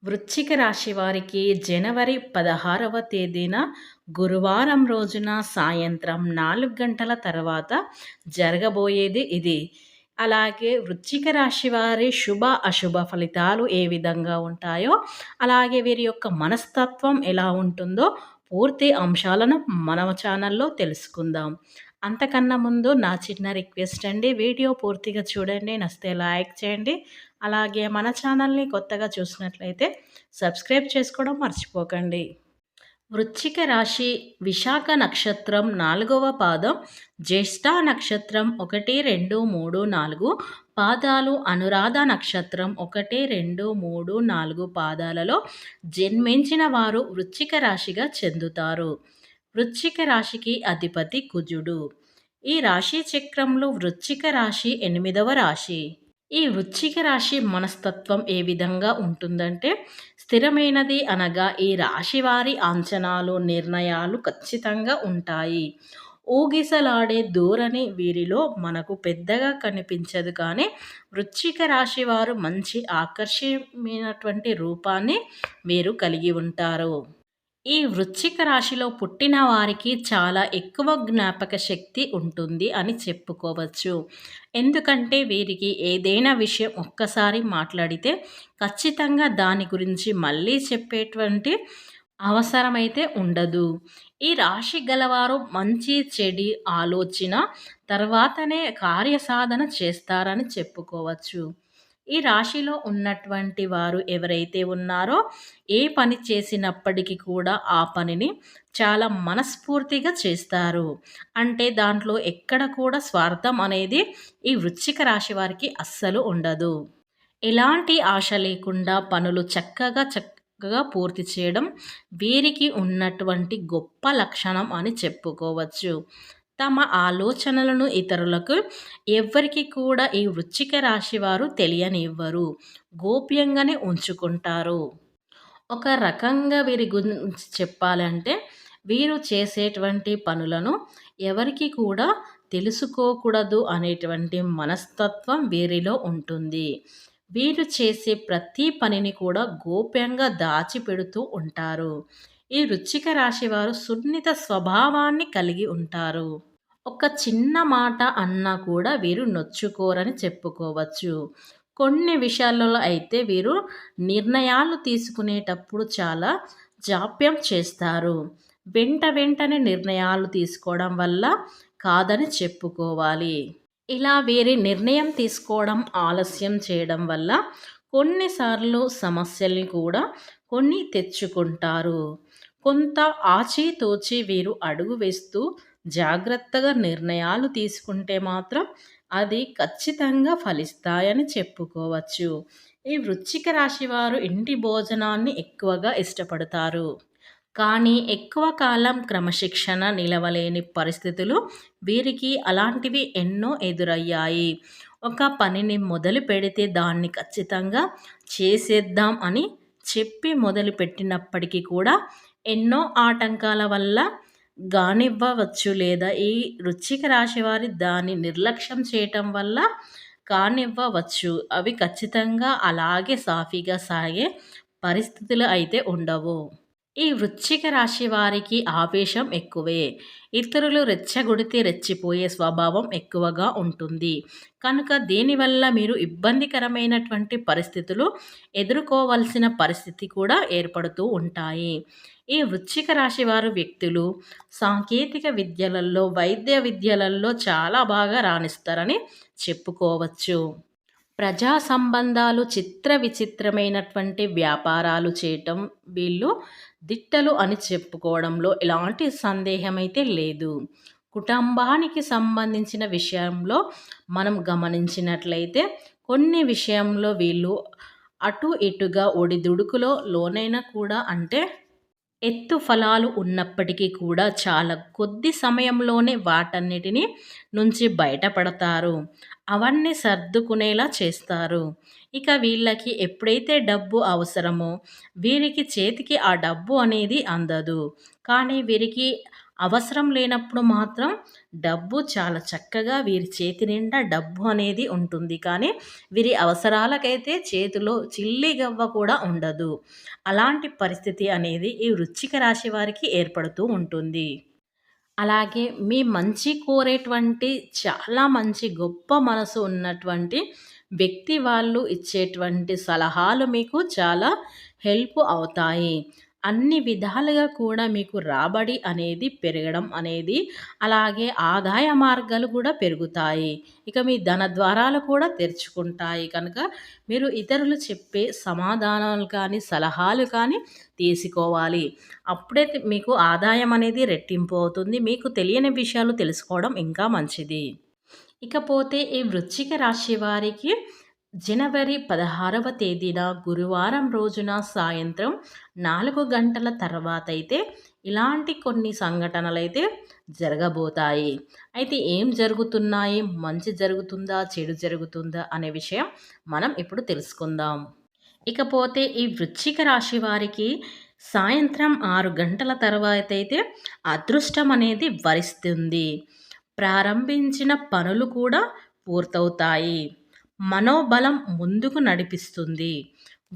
వృశ్చిక రాశి వారికి జనవరి 16వ తేదీన గురువారం రోజున సాయంత్రం 4 గంటల తర్వాత జరగబోయేది ఇది. అలాగే వృశ్చిక రాశి వారి శుభ, అశుభ ఫలితాలు ఏ విధంగా ఉంటాయో, అలాగే వీరి యొక్క మనస్తత్వం ఎలా ఉంటుందో పూర్తి అంశాలను మన ఛానల్లో తెలుసుకుందాం. అంతకన్నా ముందు నా చిన్న రిక్వెస్ట్ అండి. వీడియో పూర్తిగా చూడండి. నచ్చితే లైక్ చేయండి. అలాగే మన ఛానల్ని కొత్తగా చూసినట్లయితే సబ్స్క్రైబ్ చేసుకోవడం మర్చిపోకండి. వృశ్చిక రాశి విశాఖ నక్షత్రం 4వ పాదం, జ్యేష్ఠ నక్షత్రం 1, 2, 3, 4 పాదాలు, అనురాధ నక్షత్రం 1, 2, 3, 4 పాదాలలో జన్మించిన వారు వృశ్చిక రాశిగా చెందుతారు. వృశ్చిక రాశికి అధిపతి కుజుడు. ఈ రాశి చక్రంలో వృశ్చిక రాశి 8వ రాశి. ఈ వృశ్చిక రాశి మనస్తత్వం ఏ విధంగా ఉంటుందంటే, స్థిరమైనది అనగా ఈ రాశి వారి అంచనాలు, నిర్ణయాలు ఖచ్చితంగా ఉంటాయి. ఊగిసలాడే ధోరణి వీరిలో మనకు పెద్దగా కనిపించదు, కానీ వృశ్చిక రాశి వారు మంచి ఆకర్షణీయమైనటువంటి రూపాన్ని వీరు కలిగి ఉంటారు. ఈ వృశ్చిక రాశిలో పుట్టిన వారికి చాలా ఎక్కువ జ్ఞాపక శక్తి ఉంటుంది అని చెప్పుకోవచ్చు. ఎందుకంటే వీరికి ఏదైనా విషయం ఒక్కసారి మాట్లాడితే ఖచ్చితంగా దాని గురించి మళ్ళీ చెప్పేటువంటి అవసరమైతే ఉండదు. ఈ రాశి గలవారు మంచి చెడు ఆలోచన తర్వాతనే కార్యసాధన చేస్తారని చెప్పుకోవచ్చు. ఈ రాశిలో ఉన్నటువంటి వారు ఎవరైతే ఉన్నారో, ఏ పని చేసినప్పటికీ కూడా ఆ పనిని చాలా మనస్ఫూర్తిగా చేస్తారు. అంటే దాంట్లో ఎక్కడ కూడా స్వార్థం అనేది ఈ వృశ్చిక రాశి వారికి అస్సలు ఉండదు. ఎలాంటి ఆశ లేకుండా పనులు చక్కగా పూర్తి చేయడం వీరికి ఉన్నటువంటి గొప్ప లక్షణం అని చెప్పుకోవచ్చు. తమ ఆలోచనలను ఇతరులకు ఎవ్వరికి కూడా ఈ వృశ్చిక రాశి వారు తెలియనివ్వరు. గోప్యంగానే ఉంచుకుంటారు. ఒక రకంగా వీరి గురించి చెప్పాలంటే, వీరు చేసేటువంటి పనులను ఎవరికి కూడా తెలుసుకోకూడదు అనేటువంటి మనస్తత్వం వీరిలో ఉంటుంది. వీరు చేసే ప్రతి పనిని కూడా గోప్యంగా దాచిపెడుతూ ఉంటారు. ఈ వృశ్చిక రాశి వారు సున్నిత స్వభావాన్ని కలిగి ఉంటారు. ఒక చిన్న మాట అన్నా కూడా వీరు నొచ్చుకోరని చెప్పుకోవచ్చు. కొన్ని విషయాలలో అయితే వీరు నిర్ణయాలు తీసుకునేటప్పుడు చాలా జాప్యం చేస్తారు. వెంటనే నిర్ణయాలు తీసుకోవడం వల్ల కాదని చెప్పుకోవాలి. ఇలా వీరి నిర్ణయం తీసుకోవడం ఆలస్యం చేయడం వల్ల కొన్నిసార్లు సమస్యల్ని కూడా తెచ్చుకుంటారు. కొంత ఆచితూచి వీరు అడుగు వేస్తూ జాగ్రత్తగా నిర్ణయాలు తీసుకుంటే మాత్రం అది ఖచ్చితంగా ఫలిస్తాయని చెప్పుకోవచ్చు. ఈ వృశ్చిక రాశి వారు ఇంటి భోజనాన్ని ఎక్కువగా ఇష్టపడతారు. కానీ ఎక్కువ కాలం క్రమశిక్షణ నిలవలేని పరిస్థితులు వీరికి అలాంటివి ఎన్నో ఎదురయ్యాయి. ఒక పనిని మొదలు పెడితే దాన్ని ఖచ్చితంగా చేసేద్దాం అని చెప్పి మొదలుపెట్టినప్పటికీ కూడా ఎన్నో ఆటంకాల వల్ల కానివ్వవచ్చు, లేదా ఈ వృశ్చిక రాశి వారి దాన్ని నిర్లక్ష్యం చేయటం వల్ల కానివ్వవచ్చు. అవి ఖచ్చితంగా అలాగే సాఫీగా సాగే పరిస్థితులు అయితే ఉండవు. ఈ వృశ్చిక రాశి వారికి ఆవేశం ఎక్కువే. ఇతరులు రెచ్చగొడితే రెచ్చిపోయే స్వభావం ఎక్కువగా ఉంటుంది. కనుక దీనివల్ల మీరు ఇబ్బందికరమైనటువంటి పరిస్థితులు ఎదుర్కోవాల్సిన పరిస్థితి కూడా ఏర్పడుతూ ఉంటాయి. ఈ వృశ్చిక రాశి వారు వ్యక్తులు సాంకేతిక విద్యలలో, వైద్య విద్యలలో చాలా బాగా రాణిస్తారని చెప్పుకోవచ్చు. ప్రజా సంబంధాలు, విచిత్రమైనటువంటి వ్యాపారాలు చేయటం వీళ్ళు దిట్టలు అని చెప్పుకోవడంలో ఎలాంటి సందేహమైతే లేదు. కుటుంబానికి సంబంధించిన విషయంలో మనం గమనించినట్లయితే కొన్ని విషయంలో వీళ్ళు అటు ఇటుగా ఒడిదుడుకులో లోనైనా కూడా, అంటే ఎత్తు ఫలాలు ఉన్నప్పటికీ కూడా చాలా కొద్ది సమయంలోనే వాటన్నిటిని నుంచి బయటపడతారు. అవన్నీ సర్దుకునేలా చేస్తారు. ఇక వీళ్ళకి ఎప్పుడైతే డబ్బు అవసరమో వీరికి చేతికి ఆ డబ్బు అనేది అందదు. కానీ వీరికి అవసరం లేనప్పుడు మాత్రం డబ్బు చాలా చక్కగా వీరి చేతి నిండా డబ్బు అనేది ఉంటుంది. కానీ వీరి అవసరాలకైతే చేతిలో చిల్లి గవ్వ కూడా ఉండదు. అలాంటి పరిస్థితి అనేది ఈ వృశ్చిక రాశి వారికి ఏర్పడుతూ ఉంటుంది. అలాగే మీ మంచి కోరేటువంటి చాలా మంచి గొప్ప మనసు ఉన్నటువంటి వ్యక్తి వాళ్ళు ఇచ్చేటువంటి సలహాలు మీకు చాలా హెల్ప్ అవుతాయి. అన్ని విధాలుగా కూడా మీకు రాబడి అనేది పెరగడం అనేది, అలాగే ఆదాయ మార్గాలు కూడా పెరుగుతాయి. ఇక మీ ధన ద్వారాలు కూడా తెరుచుకుంటాయి కనుక మీరు ఇతరులు చెప్పే సమాధానాలు కానీ, సలహాలు కానీ తీసుకోవాలి. అప్పుడే మీకు ఆదాయం అనేది రెట్టింపు అవుతుంది. మీకు తెలియని విషయాలు తెలుసుకోవడం ఇంకా మంచిది. ఇకపోతే ఈ వృశ్చిక రాశి వారికి జనవరి 16వ తేదీన గురువారం రోజున సాయంత్రం 4 గంటల తర్వాతైతే ఇలాంటి కొన్ని సంఘటనలైతే జరగబోతాయి. అయితే ఏం జరుగుతున్నాయి? మంచి జరుగుతుందా? చెడు జరుగుతుందా? అనే విషయం మనం ఇప్పుడు తెలుసుకుందాం. ఇకపోతే ఈ వృశ్చిక రాశి వారికి సాయంత్రం 6 గంటల తర్వాతైతే అదృష్టం అనేది వరిస్తుంది. ప్రారంభించిన పనులు కూడా పూర్తవుతాయి. మనోబలం ముందుకు నడిపిస్తుంది.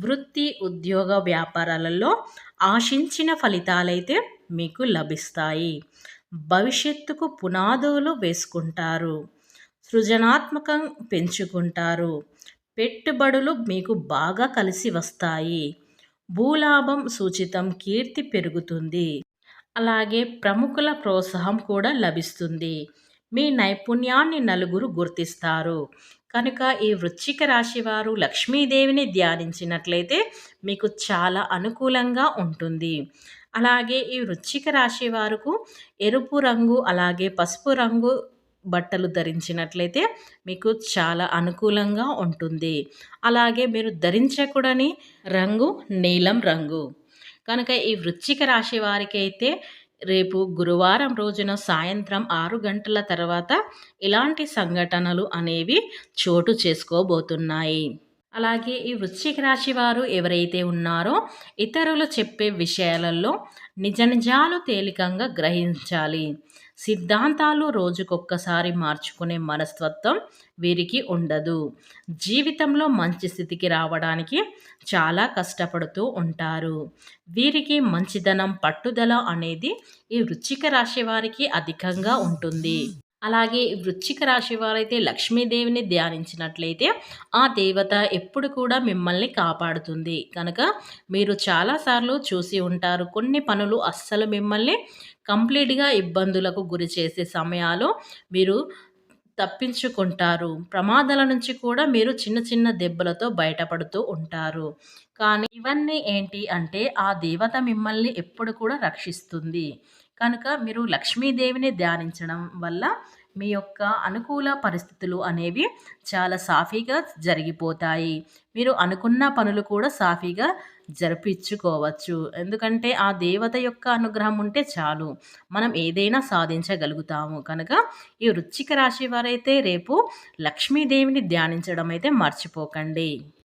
వృత్తి, ఉద్యోగ, వ్యాపారాలలో ఆశించిన ఫలితాలైతే మీకు లభిస్తాయి. భవిష్యత్తుకు పునాదులు వేసుకుంటారు. సృజనాత్మకం పెంచుకుంటారు. పెట్టుబడులు మీకు బాగా కలిసి వస్తాయి. భూలాభం సూచితం కీర్తి పెరుగుతుంది. అలాగే ప్రముఖుల ప్రోత్సాహం కూడా లభిస్తుంది. మీ నైపుణ్యాన్ని నలుగురు గుర్తిస్తారు. కనుక ఈ వృశ్చిక రాశి వారు లక్ష్మీదేవిని ధ్యానించినట్లయితే మీకు చాలా అనుకూలంగా ఉంటుంది. అలాగే ఈ వృశ్చిక రాశి వారికి ఎరుపు రంగు అలాగే పసుపు రంగు బట్టలు ధరించినట్లయితే మీకు చాలా అనుకూలంగా ఉంటుంది. అలాగే మీరు ధరించకూడని రంగు నీలం రంగు. కనుక ఈ వృశ్చిక రాశి వారికైతే రేపు గురువారం రోజున సాయంత్రం 6 గంటల తర్వాత ఇలాంటి సంఘటనలు అనేవి చోటు చేసుకోబోతున్నాయి. అలాగే ఈ వృశ్చిక రాశి వారు ఎవరైతే ఉన్నారో ఇతరులు చెప్పే విషయాలలో నిజాలు తేలికంగా గ్రహించాలి. సిద్ధాంతాలు రోజుకొక్కసారి మార్చుకునే మనస్తత్వం వీరికి ఉండదు. జీవితంలో మంచి స్థితికి రావడానికి చాలా కష్టపడుతూ ఉంటారు. వీరికి మంచిదనం, పట్టుదల అనేది ఈ వృశ్చిక రాశి వారికి అధికంగా ఉంటుంది. అలాగే వృశ్చిక రాశి వారైతే లక్ష్మీదేవిని ధ్యానించినట్లయితే ఆ దేవత ఎప్పుడు కూడా మిమ్మల్ని కాపాడుతుంది. కనుక మీరు చాలాసార్లు చూసి ఉంటారు, కొన్ని పనులు అస్సలు మిమ్మల్ని కంప్లీట్గా ఇబ్బందులకు గురి చేసే సమయాలు మీరు తప్పించుకుంటారు. ప్రమాదాల నుంచి కూడా మీరు చిన్న చిన్న దెబ్బలతో బయటపడుతూ ఉంటారు. కానీ ఇవన్నీ ఏంటి అంటే ఆ దేవత మిమ్మల్ని ఎప్పుడు కూడా రక్షిస్తుంది. కనుక మీరు లక్ష్మీదేవిని ధ్యానించడం వల్ల మీ యొక్క అనుకూల పరిస్థితులు అనేవి చాలా సాఫీగా జరిగిపోతాయి. మీరు అనుకున్న పనులు కూడా సాఫీగా జరిపించుకోవచ్చు. ఎందుకంటే ఆ దేవత యొక్క అనుగ్రహం ఉంటే చాలు, మనం ఏదైనా సాధించగలుగుతాము. కనుక ఈ వృశ్చిక రాశి వారైతే రేపు లక్ష్మీదేవిని ధ్యానించడం అయితే మర్చిపోకండి.